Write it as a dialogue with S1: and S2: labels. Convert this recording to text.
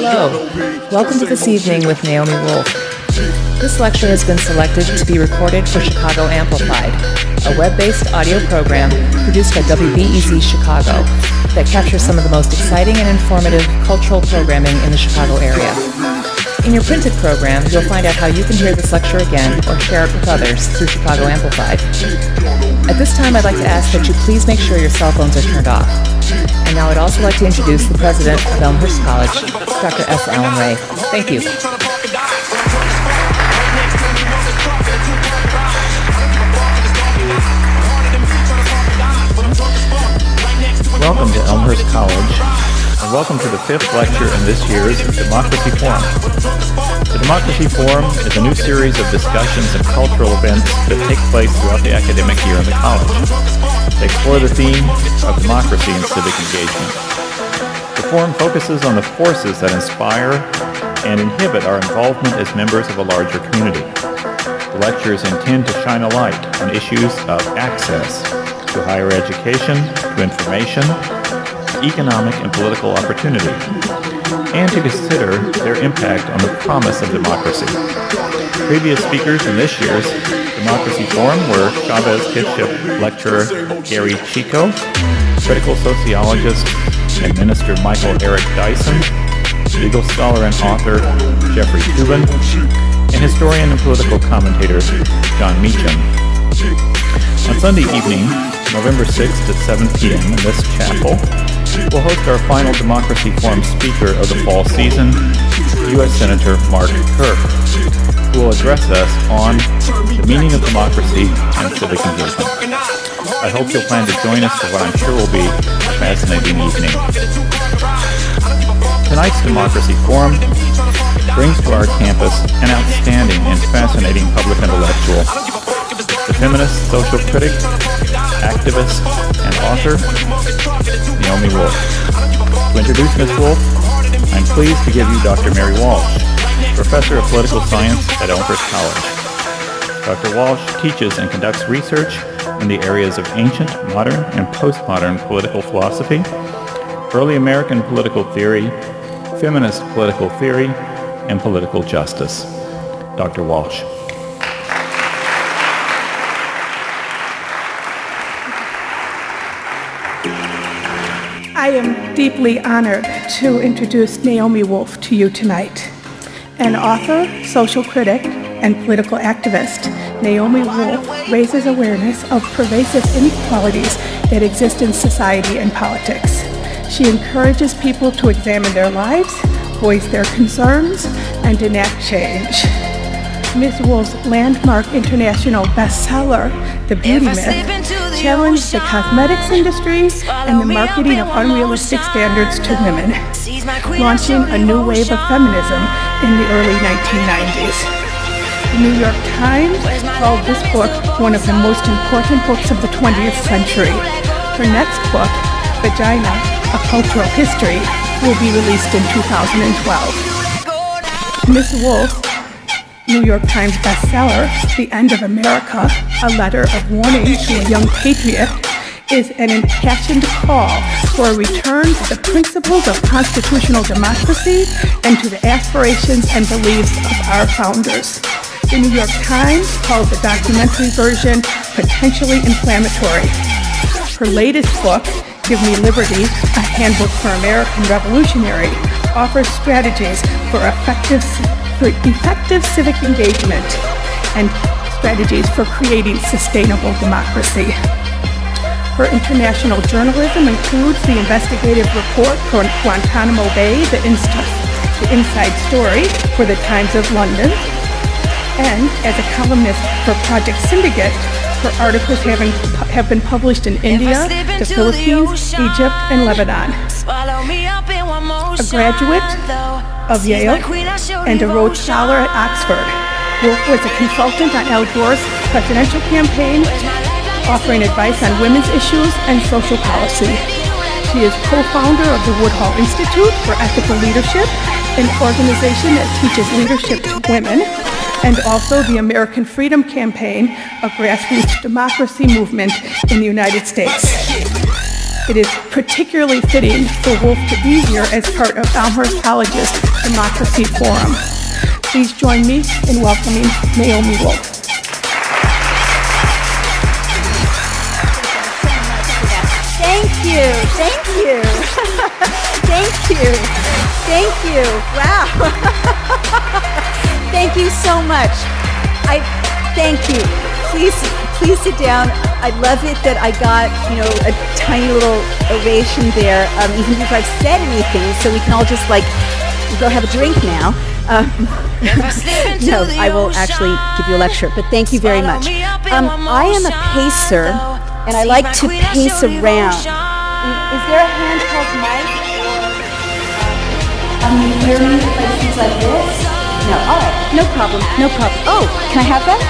S1: Hello. Welcome to This Evening with Naomi Wolf. This lecture has been selected to be recorded for Chicago Amplified, a web-based audio program produced by WBEZ Chicago that captures some of the most exciting and informative cultural programming in the Chicago area. In your printed program, you'll find out how you can hear this lecture again or share it with others through Chicago Amplified. At this time, I'd like to ask that you please make sure your cell phones are turned off. And now I'd also like to introduce the president of Elmhurst College, Dr. S. Allen Ray. Thank you.
S2: Welcome to Elmhurst College, and welcome to the fifth lecture in this year's Democracy Forum. The Democracy Forum is a new series of discussions and cultural events that take place throughout the academic year in the college. They explore the theme of democracy and civic engagement. The forum focuses on the forces that inspire and inhibit our involvement as members of a larger community. The lectures intend to shine a light on issues of access to higher education, to information, economic and political opportunity, and to consider their impact on the promise of democracy. Previous speakers in this year's Democracy Forum were Chavez Kidship lecturer Gary Chico, critical sociologist and minister Michael Eric Dyson, legal scholar and author Jeffrey Toobin, and historian and political commentator John Meacham. On Sunday evening, November 6th at 7 p.m. in this chapel, we'll host our final Democracy Forum speaker of the fall season, U.S. Senator Mark Kirk, who will address us on the meaning of democracy and civic engagement. I hope you'll plan to join us for what I'm sure will be a fascinating evening. Tonight's Democracy Forum brings to our campus an outstanding and fascinating public intellectual, the feminist social critic, activist, and author, Naomi Wolf. To introduce Ms. Wolf, I'm pleased to give you Dr. Mary Walsh, Professor of Political Science at Elmhurst College. Dr. Walsh teaches and conducts research in the areas of ancient, modern, and postmodern political philosophy, early American political theory, feminist political theory, and political justice. Dr. Walsh.
S3: I am deeply honored to introduce Naomi Wolf to you tonight. An author, social critic, and political activist, Naomi Wolf raises awareness of pervasive inequalities that exist in society and politics. She encourages people to examine their lives, voice their concerns, and enact change. Ms. Wolf's landmark international bestseller, The Beauty Myth, challenged the cosmetics industry and the marketing of unrealistic standards to women, launching a new wave of feminism in the early 1990s. The New York Times called this book one of the most important books of the 20th century. Her next book, Vagina, A Cultural History, will be released in 2012. Ms. Wolf, New York Times bestseller, The End of America, A Letter of Warning to a Young Patriot, is an impassioned call for a return to the principles of constitutional democracy and to the aspirations and beliefs of our founders. The New York Times calls the documentary version potentially inflammatory. Her latest book, Give Me Liberty, A Handbook for American Revolutionary, offers strategies for effective civic engagement and strategies for creating sustainable democracy. Her international journalism includes the investigative report for Guantanamo Bay, the Inside Story for the Times of London, and as a columnist for Project Syndicate, her articles have been published in India, the Philippines, Egypt, and Lebanon. A graduate of Yale and a Rhodes Scholar at Oxford, Wolf was a consultant on Al Gore's presidential campaign, offering advice on women's issues and social policy. She is co-founder of the Woodhull Institute for Ethical Leadership, an organization that teaches leadership to women, and also the American Freedom Campaign, a grassroots democracy movement in the United States. it is particularly fitting for Wolf to be here as part of Elmhurst College's Democracy Forum. Please join me in welcoming Naomi Wolf.
S4: Thank you, thank you, thank you, thank you, wow. Thank you so much. Thank you. Please sit down. I love it that I got, a tiny little ovation there, even before I've said anything, so we can all just go have a drink now. No, I will actually give you a lecture, but thank you very much. I am a pacer, and I like to pace around. Is there a handheld mic? Can you hear me like things like this? No, all right, no problem, no problem. Oh, can I have that?